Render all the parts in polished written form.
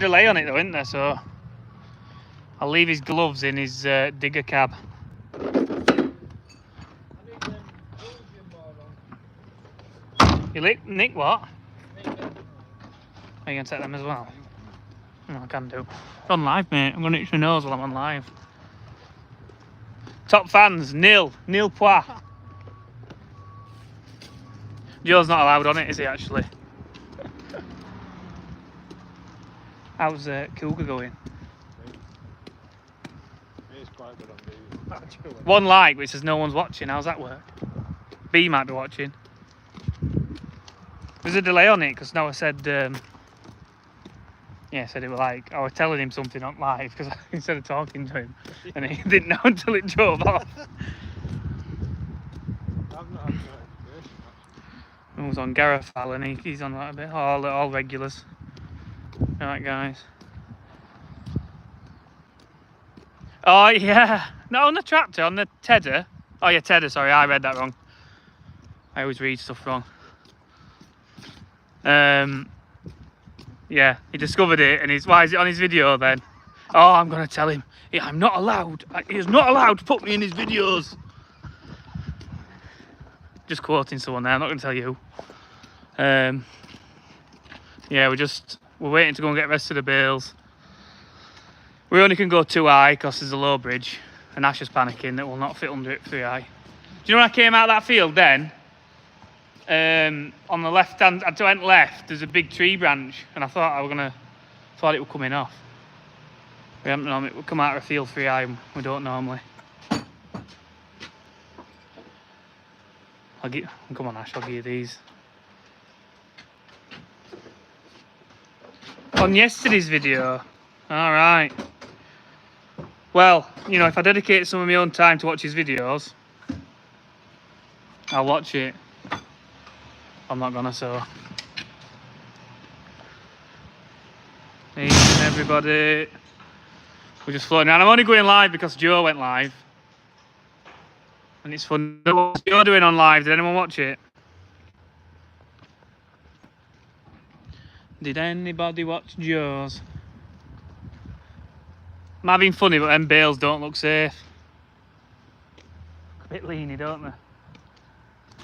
delay on it though, isn't there? So I'll leave his gloves in his digger cab. You Nick what? Are you going to take them as well? No, I can do. It's on live, mate. I'm going to itch my nose while I'm on live. Top fans, nil pois. Joe's not allowed on it, is he, actually? How's Cougar going? He's quite good on these. One like, which says no one's watching. How's that work? B might be watching. There's a delay on it, because Noah said... yeah, said it was like, I was telling him something on live, because instead of talking to him, and he didn't know until it drove off. I've not had I was on Gareth Allen, and he's on that a bit. All regulars. Alright, guys. Oh, yeah. No, on the tractor, on the Tedder. Oh, yeah, Tedder, sorry, I read that wrong. I always read stuff wrong. Yeah, he discovered it, and why is it on his video then? Oh, I'm going to tell him. Yeah, I'm not allowed. He is not allowed to put me in his videos. Just quoting someone there, I'm not going to tell you who. Yeah, we're waiting to go and get the rest of the bales. We only can go too high because there's a low bridge, and Ash is panicking that we'll not fit under it 3 high. Do you know when I came out of that field then? On the left hand, I went left, there's a big tree branch, and I thought it would come in off. We haven't known it would come out of a field 3 high, we don't normally. Come on Ash, I'll give you these. On yesterday's video, alright. Well, you know, if I dedicate some of my own time to watch his videos, I'll watch it. I'm not gonna, so. Evening, everybody. We're just floating around. I'm only going live because Joe went live. And it's fun. What's Joe doing on live? Did anyone watch it? Did anybody watch Joe's? Might have been funny, but them bales don't look safe. A bit leany, don't they?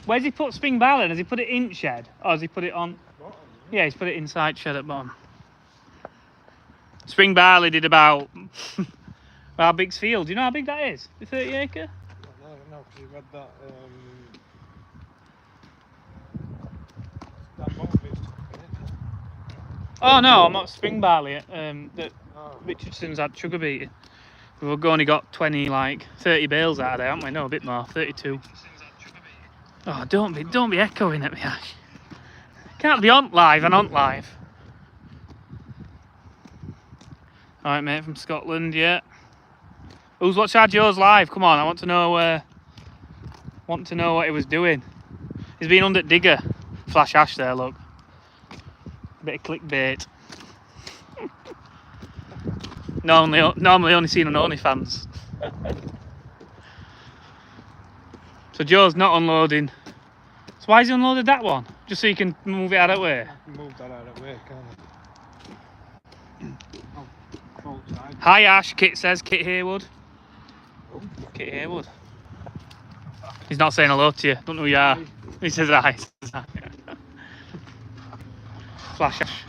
Where's he put spring barrel? Has he put it in shed? Or has he put it on? Bottom, yeah, he's put it inside shed at bottom. Spring barley did about... How big's field? Do you know how big that is? The 30 acre? No, because you've had that... that bottom bit's in it. Oh no, I'm not spring barley. That Richardson's had sugar beating. We've only got 30 bales out of there, haven't we? No, a bit more, 32. Oh, don't be echoing at me, Ash. Can't be on live and on live. Alright, mate, from Scotland, yeah. Who's watched our Joe's live? Come on, I want to know what he was doing. He's been under digger. Flash Ash there, look. Bit of clickbait. Normally only seen on OnlyFans. So Joe's not unloading. So why has he unloaded that one? Just so you can move it out of the way? I can move that out of the way, can't I? Hi Ash, Kit says, Kit Haywood. Kit Haywood. He's not saying hello to you, don't know who you are. He says hi. Flash Ash.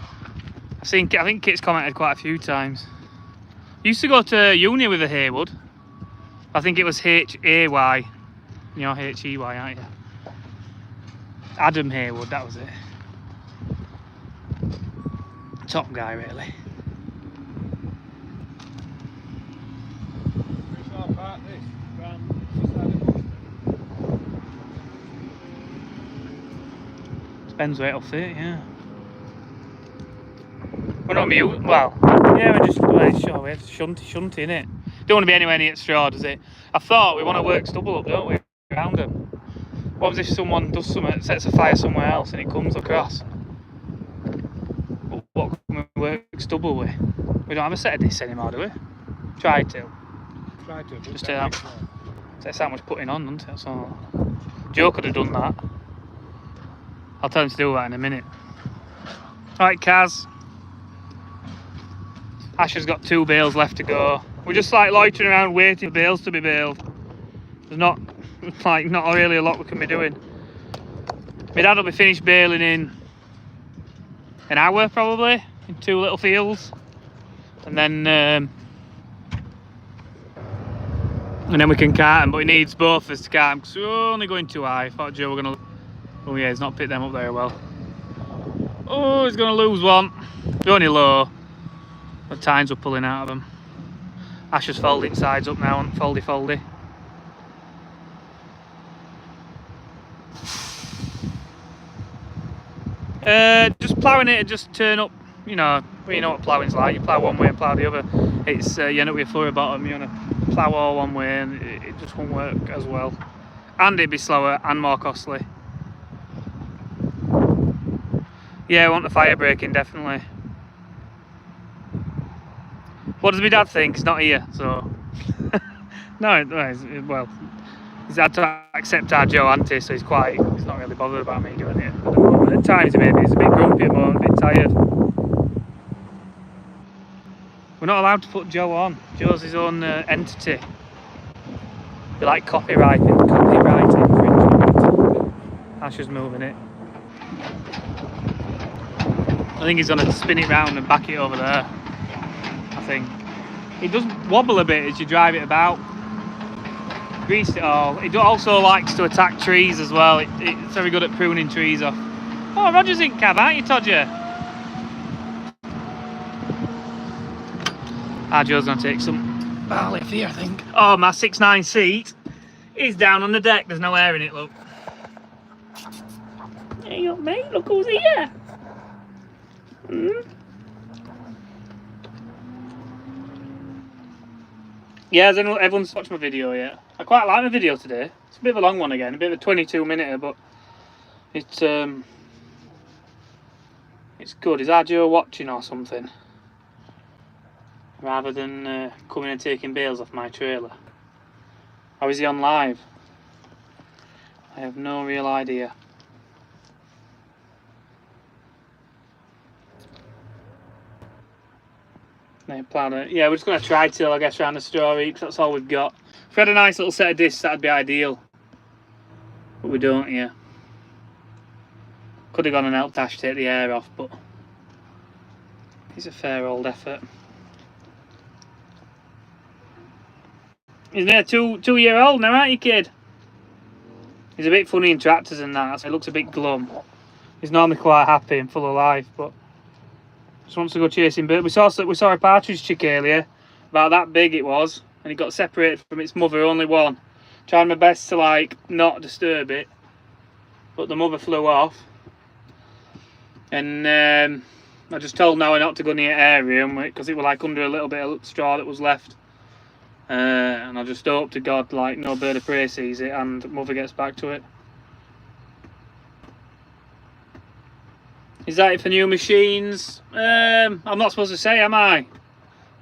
I think Kit's commented quite a few times. Used to go to uni with a Haywood. I think it was H-A-Y. You're H-E-Y, aren't you? Adam Haywood, that was it. Top guy, really. Depends where it'll fit, yeah. We're not mute. Well, yeah, we're just sure we're shunty, innit? Don't want to be anywhere near straw, does it? I thought we want to work stubble up, don't we? Around them. What was if someone does something, sets a fire somewhere else and it comes across? What can we work stubble with? We don't have a set of this anymore, do we? Try to. Just takes that much putting on, doesn't it? So Joe could have done that. I'll tell him to do that in a minute. Alright, Kaz. Ash has got 2 bales left to go. We're just like loitering around waiting for bales to be baled. There's not really a lot we can be doing. My dad will be finished baling in an hour probably, in 2 little fields. And then we can cart them, but he needs both of us to cart them because we're only going too high. I thought Joe were going to... Oh yeah, he's not picked them up very well. Oh, he's going to lose one. They're only low. The tines were pulling out of them. Ash has folded sides up now, foldy. Just ploughing it and just turn up, you know what ploughing's like. You plough one way and plough the other. It's you end up with a furrow bottom, you want to plough all one way and it just won't work as well. And it'd be slower and more costly. Yeah, I want the fire braking, definitely. What does my dad think? He's not here, so... no, well, he's had to accept our Joe auntie, so he's not really bothered about me doing it at the moment. At times maybe he's a bit grumpy at the moment, a bit tired. We're not allowed to put Joe on. Joe's his own entity. Be like copyright infringement. Ash is moving it. I think he's going to spin it round and back it over there. I think. It does wobble a bit as you drive it about. Grease it all. It also likes to attack trees as well. It's very good at pruning trees off. Oh, Roger's in cab, aren't you, Todger? Joe's going to take some barley here, I think. Oh, my 6'9" seat is down on the deck. There's no air in it, look. Hey, you mate, look who's here. Yeah, has everyone's watched my video yet? I quite like my video today. It's a bit of a long one again, a bit of a 22-minute, but it's good. Is our Joe watching or something? Rather than coming and taking bales off my trailer. Or is he on live? I have no real idea. Yeah, we're just going to try till, I guess, around the straw because that's all we've got. If we had a nice little set of discs, that'd be ideal. But we don't here. Could have gone and helped Ash take the air off, but it's a fair old effort. He's near 2-year-old now, aren't you, kid? He's a bit funny in tractors and that, so he looks a bit glum. He's normally quite happy and full of life, but just wants to go chasing birds. We saw a partridge chick earlier, about that big it was, and it got separated from its mother, only one. Trying my best to like not disturb it, but the mother flew off. And I just told Noah not to go near area because it was like under a little bit of straw that was left. And I just hope to God like no bird of prey sees it and mother gets back to it. Is that it for new machines? I'm not supposed to say, am I?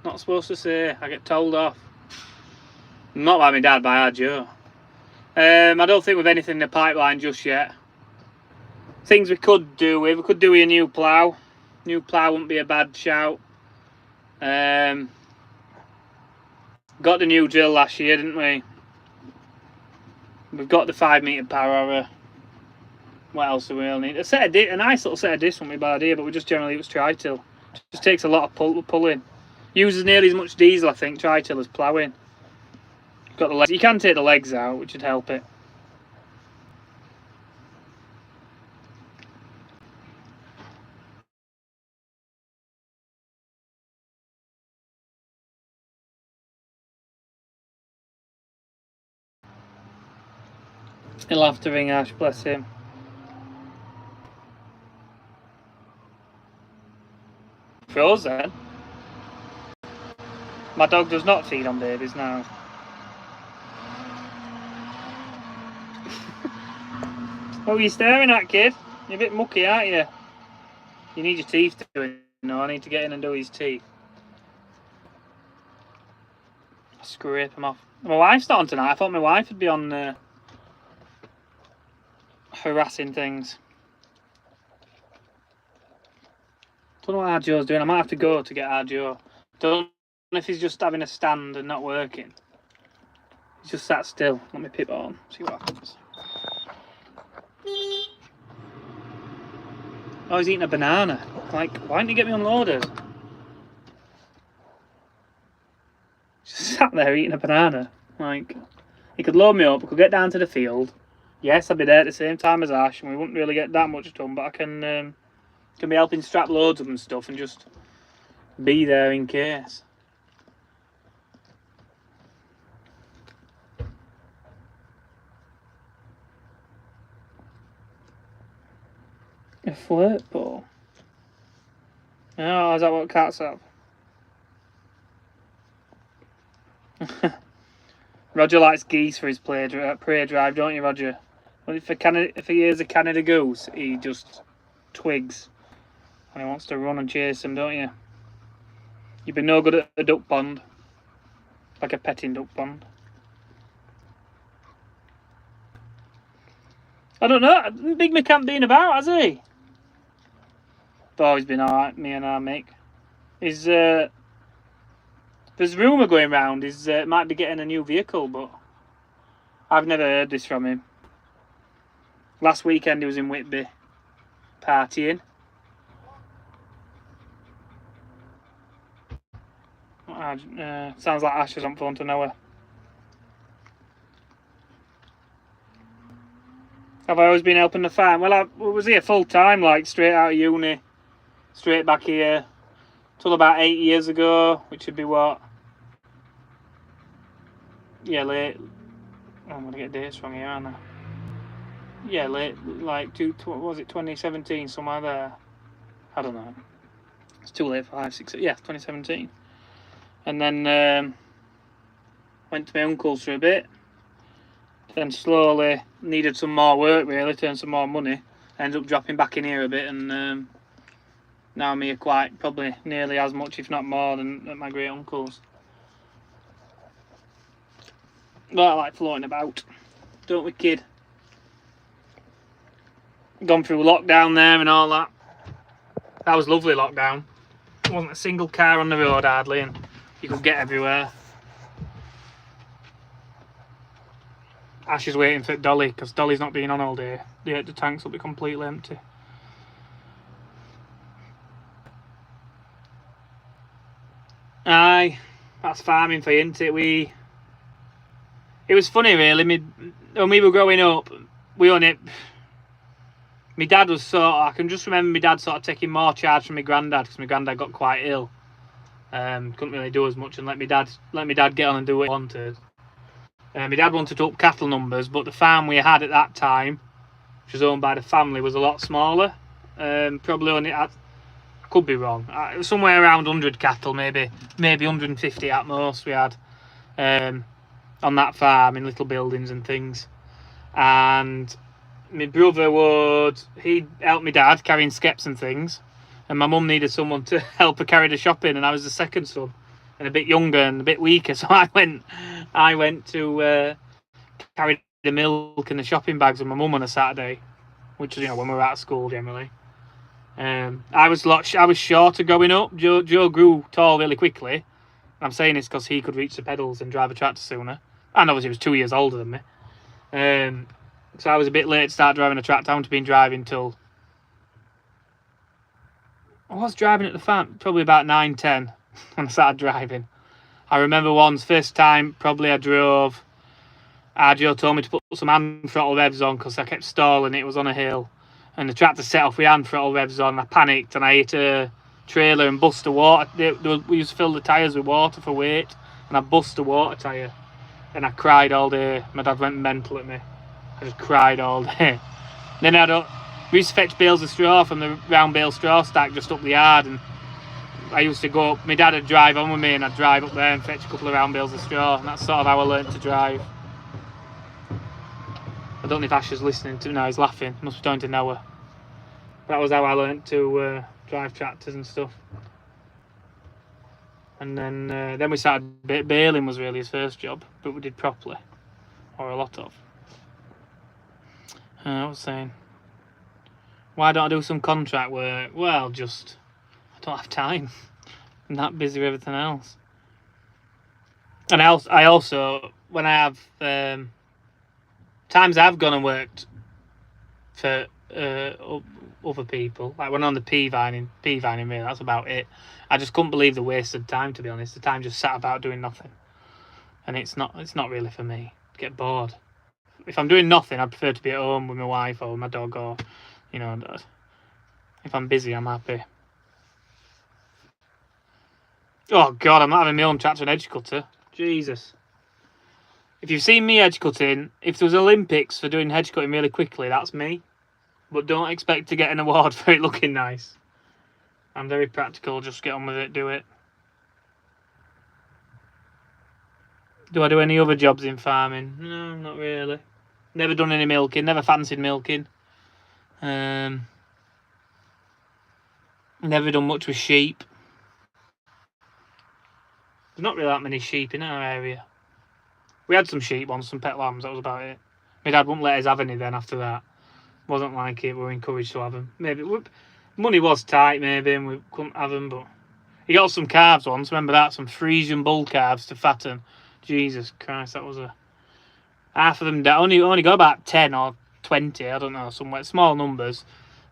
Not supposed to say. I get told off. Not by my dad, by our Joe. I don't think we've anything in the pipeline just yet. Things we could do with. We could do with a new plough. New plough wouldn't be a bad shout. Got the new drill last year, didn't we? We've got the 5-metre power. What else do we all need? A nice little set of discs wouldn't be a bad idea, but we just generally use tri-till. Just takes a lot of pulling. Uses nearly as much diesel, I think, tri-till as ploughing. Got the legs. You can take the legs out, which would help it. He'll have to ring Ash, bless him. Frozen? My dog does not feed on babies now. What were you staring at, kid? You're a bit mucky, aren't you? You need your teeth doing. No, I need to get in and do his teeth. Scrape him off. My wife's not on tonight. I thought my wife would be on harassing things. Don't know what our Joe's doing. I might have to go to get our Joe. Don't know if he's just having a stand and not working. He's just sat still. Let me pip on, see what happens. Oh, he's eating a banana. Like, why didn't you get me unloaded? Just sat there eating a banana. Like, he could load me up, we could get down to the field. Yes, I'd be there at the same time as Ash, and we wouldn't really get that much done, but I can be helping strap loads of them and stuff and just be there in case. A flirt ball? Oh, is that what cats have? Roger likes geese for his prey drive, don't you, Roger? Well, if he hears a Canada goose, he just twigs. And he wants to run and chase them, don't you? You've been no good at a duck pond. Like a petting duck pond. I don't know. Big Mick hasn't been about, has he? Oh, he's been alright, me and our Mick. There's rumour going round, might be getting a new vehicle, but I've never heard this from him. Last weekend he was in Whitby, partying. Sounds like Ash is on phone to Noah. Have I always been helping the farm? Well, I was here full time, like straight out of uni, straight back here, till about 8 years ago, which would be what? Yeah, late. I'm gonna get dates wrong here, aren't I? Yeah, late, like what was it, 2017, somewhere there. I don't know. It's too late for 5, 6, yeah, 2017. And then went to my uncle's for a bit. Then slowly needed some more work, really, to earn some more money. Ended up dropping back in here a bit, and now I'm here quite probably nearly as much, if not more, than at my great uncle's. But I like floating about, don't we, kid? Gone through lockdown there and all that. That was lovely lockdown. There wasn't a single car on the road hardly, and you could get everywhere. Ash is waiting for Dolly because Dolly's not been on all day. The tanks will be completely empty. Aye, that's farming for you, isn't it? It was funny really. When we were growing up, my dad was I can just remember my dad sort of taking more charge from my granddad because my granddad got quite ill. Couldn't really do as much and let my dad get on and do what he wanted. My dad wanted to up cattle numbers, but the farm we had at that time, which was owned by the family, was a lot smaller. Probably only I could be wrong. Somewhere around 100 cattle, maybe 150 at most. We had on that farm in little buildings and things. And my brother he'd help my dad carrying skeps and things, and my mum needed someone to help her carry the shopping, and I was the second son and a bit younger and a bit weaker, so I went to carry the milk and the shopping bags with my mum on a Saturday, which is when we were at school generally. I was shorter growing up. Joe grew tall really quickly. I'm saying this because he could reach the pedals and drive a tractor sooner, and obviously he was 2 years older than me. So I was a bit late to start driving a tractor. I haven't been driving till I was driving at the farm probably about 9, 10 when I started driving. I remember first time probably I drove. Joe told me to put some hand throttle revs on because I kept stalling. It was on a hill, and the tractor set off with hand throttle revs on. I panicked and I hit a trailer and bust a water. We used to fill the tyres with water for weight, and I bust a water tyre, and I cried all day. My dad went mental at me. I just cried all day. Then we used to fetch bales of straw from the round bale straw stack just up the yard, and I used to go up. My dad would drive on with me, and I'd drive up there and fetch a couple of round bales of straw, and that's sort of how I learned to drive. I don't know if Ash is listening to now. He's laughing. Must be talking to Noah. That was how I learned to drive tractors and stuff. And then we started baling was really his first job, but we did properly, or a lot of. I was saying, why don't I do some contract work? Well, I don't have time. I'm that busy with everything else. And I also when I have times I've gone and worked for other people, like when on the pea vining me, that's about it. I just couldn't believe the wasted time, to be honest. The time just sat about doing nothing, and it's not really for me. I get bored. If I'm doing nothing, I prefer to be at home with my wife or with my dog, or you know, if I'm busy, I'm happy. Oh God, I'm not having my own tractor and edge cutter. Jesus. If you've seen me edge cutting, if there was Olympics for doing hedge cutting really quickly, that's me. But don't expect to get an award for it looking nice. I'm very practical, just get on with it, do it. Do I do any other jobs in farming? No, not really. Never done any milking, never fancied milking. Never done much with sheep. There's not really that many sheep in our area. We had some sheep once, some pet lambs, that was about it. My dad wouldn't let us have any then after that. Wasn't like it, we were encouraged to have them. Maybe money was tight, maybe, and we couldn't have them, but he got some calves once, remember that? Some Frisian bull calves to fatten. Jesus Christ, that was half of them only got about 10 or 20, I don't know, somewhere, small numbers.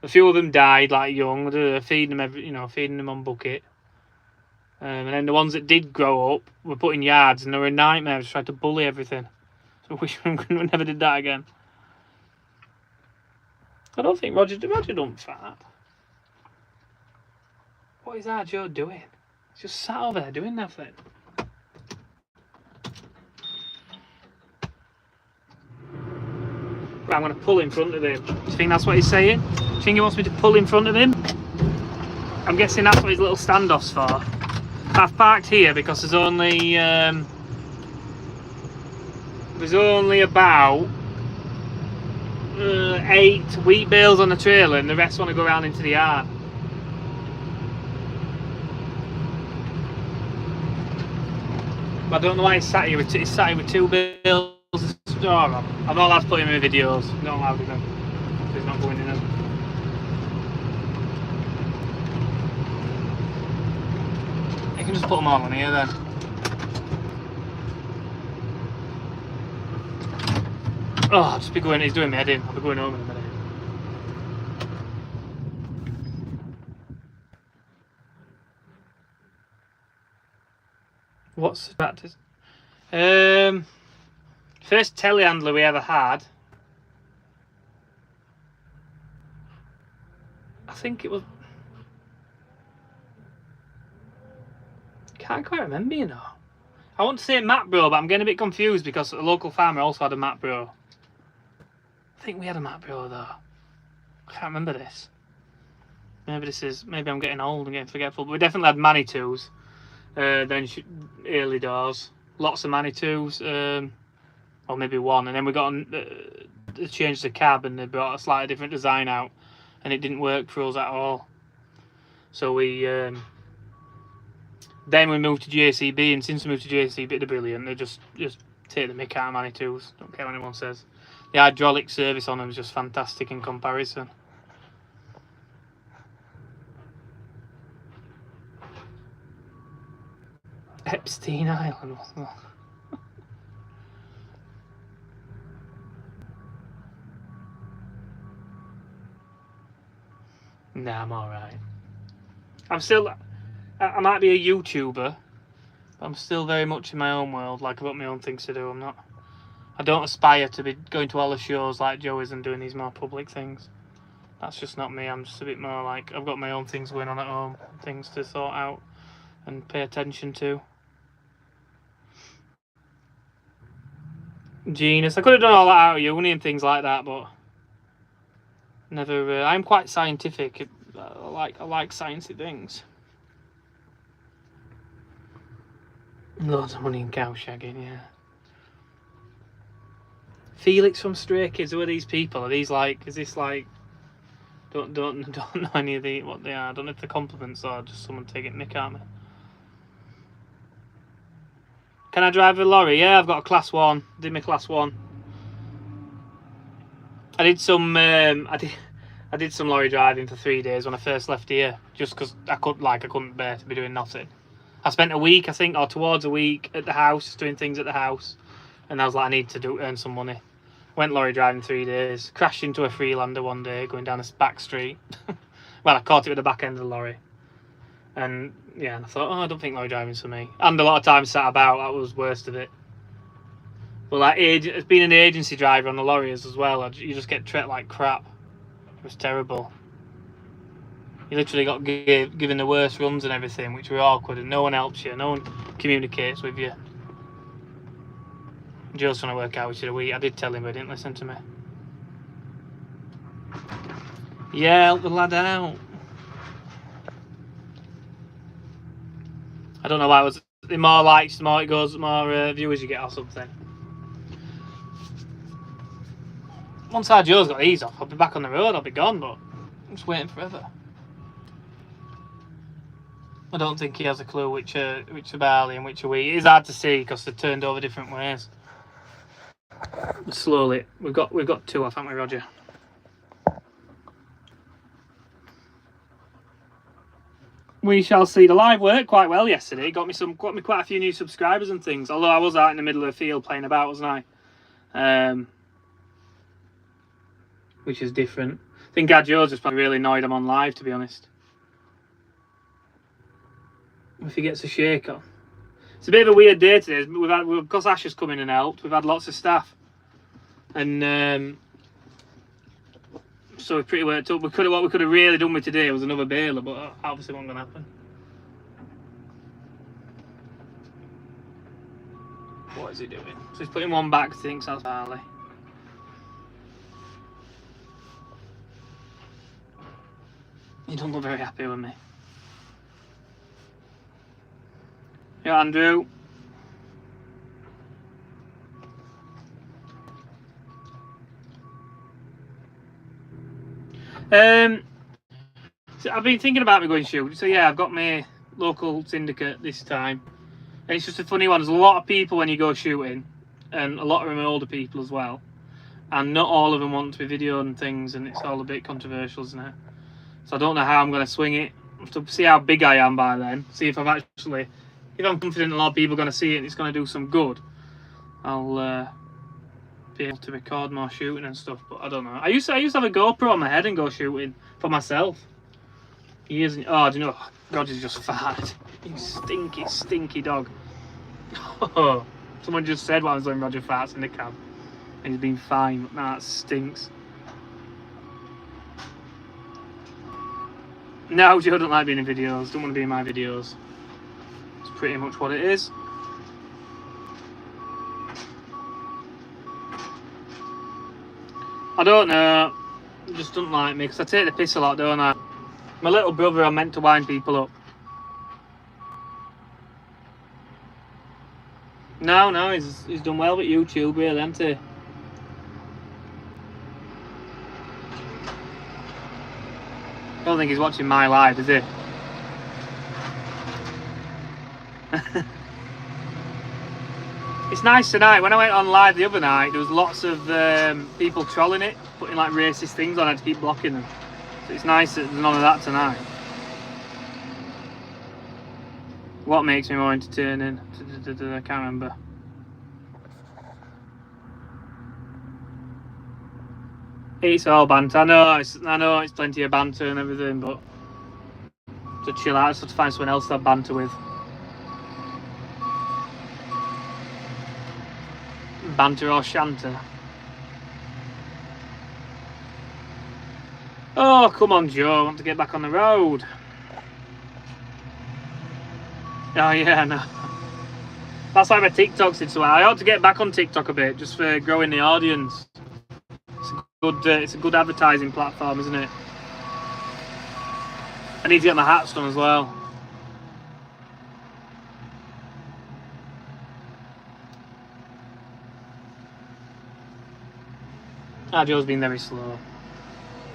A few of them died like young, feeding them on bucket. And then the ones that did grow up were put in yards, and they were a nightmare. Just tried to bully everything. So I wish we never did that again. I don't think Roger don't fart. What is our Joe doing? He's just sat over there doing nothing. Right, I'm going to pull in front of him. Do you think that's what he's saying? Do you think he wants me to pull in front of him? I'm guessing that's what his little standoff's for. I've parked here because there's only about 8 wheat bales on the trailer, and the rest want to go around into the yard. But I don't know why he's sat here with 2 bales. Oh, I'm not allowed to put him in videos. Not allowed to. He's not going in them. You can just put them all on here then. Oh, I'll just be going. He's doing my head in. I'll be going home in a minute. What's the practice? First telehandler we ever had. I think it was. Can't quite remember, you know. I want to say Matt Bro, but I'm getting a bit confused because a local farmer also had a Matt Bro. I think we had a Matt Bro though. I can't remember this. Maybe I'm getting old and getting forgetful, but we definitely had Manitus. Then early doors, lots of Manitus, or maybe one, and then we got they changed the cab and they brought a slightly different design out, and it didn't work for us at all. So we then we moved to JCB, and since we moved to JCB, they're brilliant. They just take the mick out of Manitus. Don't care what anyone says. The hydraulic service on them is just fantastic in comparison. Epstein Island, wasn't it? Nah, I'm alright. I might be a YouTuber, but I'm still very much in my own world, like I've got my own things to do. I don't aspire to be going to all the shows like Joe is and doing these more public things. That's just not me. I'm just a bit more like, I've got my own things going on at home, things to sort out and pay attention to. Genius. I could have done all that out of uni and things like that, but never. I'm quite scientific. I like sciencey things. Loads of money in cow shagging, yeah. Felix from Stray Kids. Who are these people? Are these like? Is this like? Don't know any of what they are. I don't know if they're compliments or just someone taking mick at me. Can I drive a lorry? Yeah, I've got a class 1. Did my class 1. I did some. I did some lorry driving for 3 days when I first left here, just because I couldn't bear to be doing nothing. I spent a week, I think, or towards a week at the house, doing things at the house. And I was like, I need to earn some money. Went lorry driving 3 days. Crashed into a Freelander one day going down this back street. Well, I caught it with the back end of the lorry. And yeah, and I thought, I don't think lorry driving's for me. And a lot of time sat about, that was worst of it. But like, being an agency driver on the lorries as well, you just get treated like crap. It was terrible. You literally got given the worst runs and everything, which were awkward, and no one helps you, no one communicates with you. Joe's trying to work out which of the week. I did tell him, but he didn't listen to me. Yeah, help the lad out. I don't know why it was. The more likes, the more it goes, the more viewers you get or something. Once our Joe's got these off, I'll be back on the road, I'll be gone, but I'm just waiting forever. I don't think he has a clue which are barley and which are wheat. It is hard to see because they're turned over different ways. But slowly, we've got 2 off, haven't we, Roger? We shall see. The live worked quite well yesterday. Got me quite a few new subscribers and things. Although I was out in the middle of the field playing about, wasn't I? Which is different. I think Gad Joe's just probably really annoyed I'm on live, to be honest. If he gets a shake on. It's a bit of a weird day today. Because Ash has come in and helped, we've had lots of staff. And so we're pretty worked up. What we could have really done with today was another baler, but obviously wasn't going to happen. What is he doing? So he's putting one back, thinks that's barley. He doesn't look very happy with me. Yeah, Andrew. So I've been thinking about me going shoot. So yeah, I've got my local syndicate this time. And it's just a funny one. There's a lot of people when you go shooting, and a lot of them are older people as well. And not all of them want to be videoed and things, and it's all a bit controversial, isn't it? So I don't know how I'm going to swing it. I have to see how big I am by then. See if I'm confident a lot of people are going to see it and it's going to do some good. I'll be able to record more shooting and stuff, but I don't know. I used to have a GoPro on my head and go shooting for myself. Years and, oh, do you know, Roger's just farted. You stinky, stinky dog. Someone just said while I was doing Roger farts in the cab, and he's been fine, but now that stinks. No, Joe don't like being in videos, don't want to be in my videos. It's pretty much what it is. I don't know, he just doesn't like me because I take the piss a lot, don't I? My little brother, I'm meant to wind people up. No, he's done well with YouTube, really, hasn't he? I don't think he's watching my live, is he? It's nice tonight. When I went on live the other night, there was lots of people trolling it, putting like racist things on. I had to keep blocking them. So it's nice that there's none of that tonight. What makes me more entertaining? I can't remember. It's all banter. I know it's plenty of banter and everything, but to chill out, I just have to find someone else to have banter with. Banter or shanter. Oh, come on, Joe. I want to get back on the road. Oh, yeah, no. That's why my TikToks did so well. I ought to get back on TikTok a bit, just for growing the audience. It's a good advertising platform, isn't it? I need to get my hats done as well. Joe's been very slow.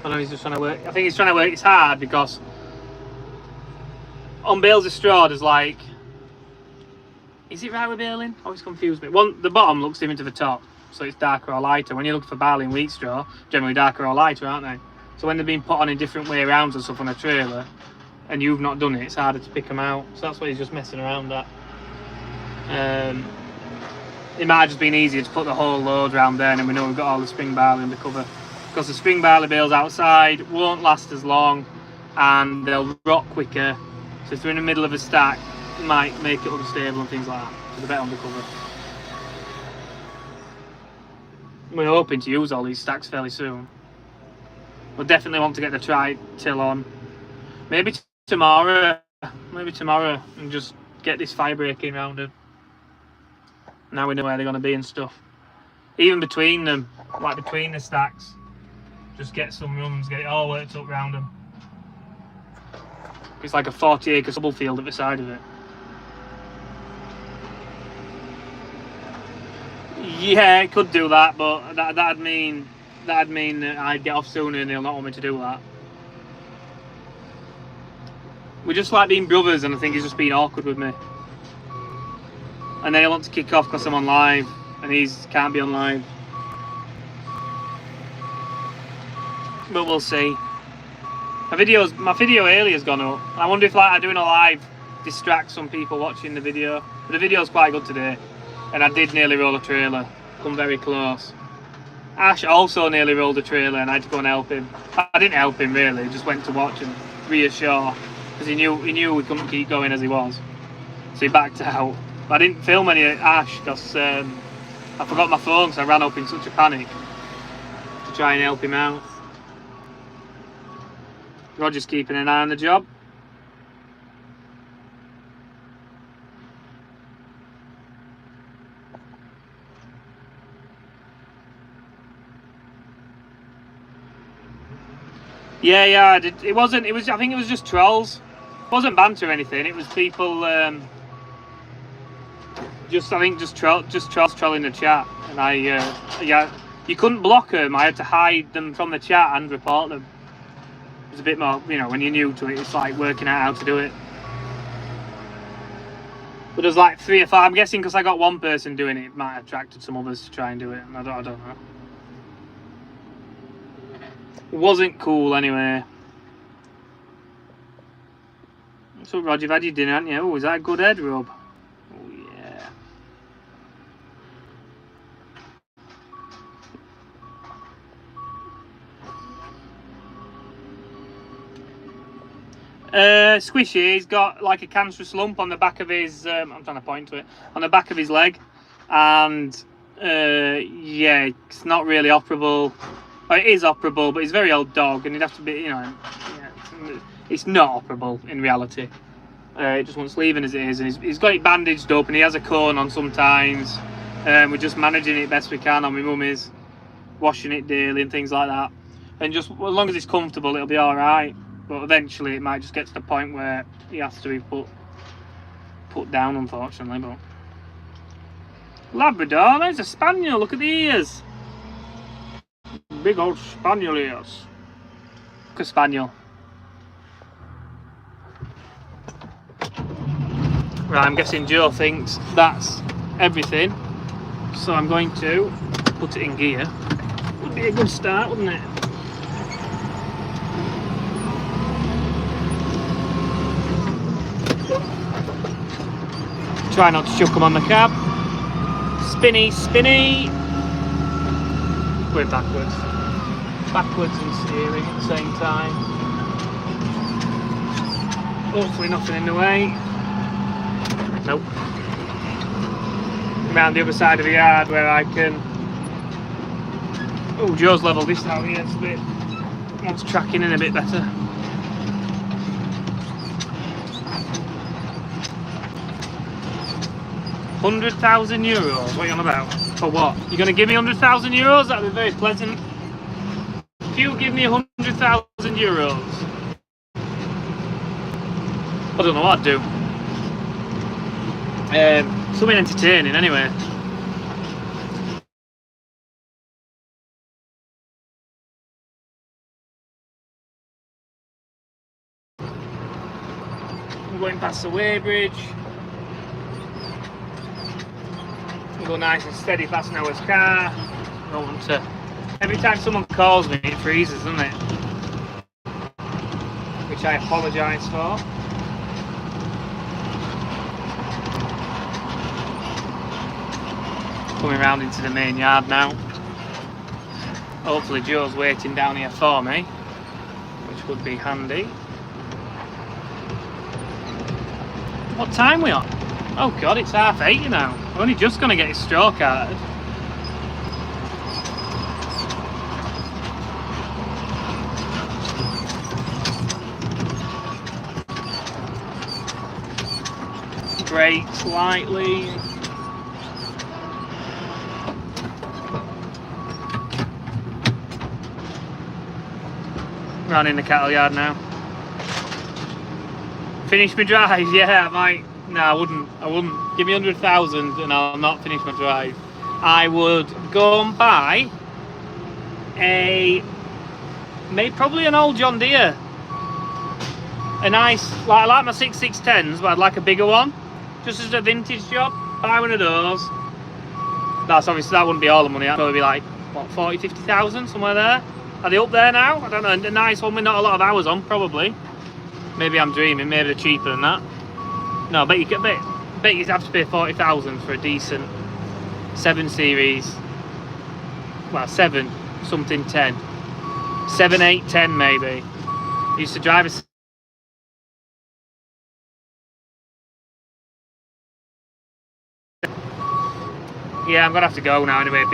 I know he's just trying to work. I think he's trying to work. It's hard because on bales of straw there's like, is it right with baling? Always confused me. The bottom looks different to the top, so it's darker or lighter. When you're looking for barley and wheat straw, generally darker or lighter, aren't they? So when they're being put on in different way rounds and stuff on a trailer, and you've not done it, it's harder to pick them out. So that's what he's just messing around at. It might have just been easier to put the whole load around there, and then we know we've got all the spring barley under cover. Because the spring barley bales outside won't last as long, and they'll rot quicker. So if they're in the middle of a stack, it might make it unstable and things like that. So they're better under cover. We're hoping to use all these stacks fairly soon. We'll definitely want to get the tri-till on. Maybe tomorrow, and just get this fire breaking round them. Now we know where they're going to be and stuff. Even between them, like between the stacks, just get some runs, get it all worked up round them. It's like a 40-acre stubble field at the side of it. Yeah, it could do that, but that'd mean that I'd get off sooner and they'll not want me to do that. We just like being brothers, and I think he's just being awkward with me. And then he wants to kick off because I'm on live, and he can't be on live. But we'll see. My video earlier has gone up. I wonder if like doing a live distracts some people watching the video. But the video's quite good today, and I did nearly roll a trailer. Come very close. Ash also nearly rolled a trailer, and I had to go and help him. I didn't help him really. Just went to watch and reassure, because he knew we couldn't keep going as he was. So he backed out. But I didn't film any at Ash because I forgot my phone, so I ran up in such a panic to try and help him out. Roger's keeping an eye on the job. Yeah, I did. I think it was just trolls. It wasn't banter or anything. It was people, just trolls trolling the chat. And yeah, you couldn't block them. I had to hide them from the chat and report them. It was a bit more, when you're new to it, it's like working out how to do it. But there's like 3 or 5. I'm guessing because I got one person doing it, it might have attracted some others to try and do it. And I don't know. It wasn't cool anyway. So Roger, you've had your dinner, haven't you? Oh, is that a good head rub? Oh yeah. Squishy, he's got like a cancerous lump on the back of his, I'm trying to point to it, on the back of his leg. And yeah, it's not really operable. Well, it is operable, but he's a very old dog, and he'd have to be, yeah, it's not operable in reality. It just wants leaving as it is, and he's got it bandaged up, and he has a cone on sometimes. We're just managing it best we can on my mummy's, washing it daily and things like that. And just as long as it's comfortable, it'll be all right. But eventually, it might just get to the point where he has to be put down, unfortunately. But Labrador, there's a spaniel. Look at the ears. Big old spaniel ears. Look at spaniel. Right, I'm guessing Joe thinks that's everything. So I'm going to put it in gear. Would be a good start, wouldn't it? Try not to chuck them on the cab. Spinny, spinny. We're backwards. Backwards and steering at the same time. Hopefully nothing in the way. Nope. Around the other side of the yard where I can... Oh, Joe's levelled this out here. It's a bit... Wants tracking in a bit better. €100,000? What are you on about? For what? You're going to give me €100,000? That'd be very pleasant. If you give me €100,000, I don't know what I'd do. Something entertaining, anyway. I'm going past the weighbridge. Go nice and steady past Noah's car. I don't want to. Every time someone calls me, it freezes, doesn't it? which I apologise for. Coming round into the main yard now. Hopefully Joe's waiting down here for me, which would be handy. What time are we on? Oh god, it's 8:30 now. We're only just going to get his stroke out. Brake slightly. Round in the cattle yard now. Finish my drive? Yeah, I might. No, I wouldn't. Give me 100,000 and I'll not finish my drive. I would go and buy probably an old John Deere. A nice, like I like my 6610s, but I'd like a bigger one. Just as a vintage job. Buy one of those. That's obviously, that wouldn't be all the money. That'd probably be like, what, 40, 50,000, somewhere there. Are they up there now? I don't know. A nice one with not a lot of hours on, probably. Maybe I'm dreaming. Maybe they're cheaper than that. No, I bet you'd have to pay 40,000 for a decent 7 series. Well, 7 something 10. 7, 8, 10 maybe. Used to drive a. Yeah, I'm gonna have to go now anyway.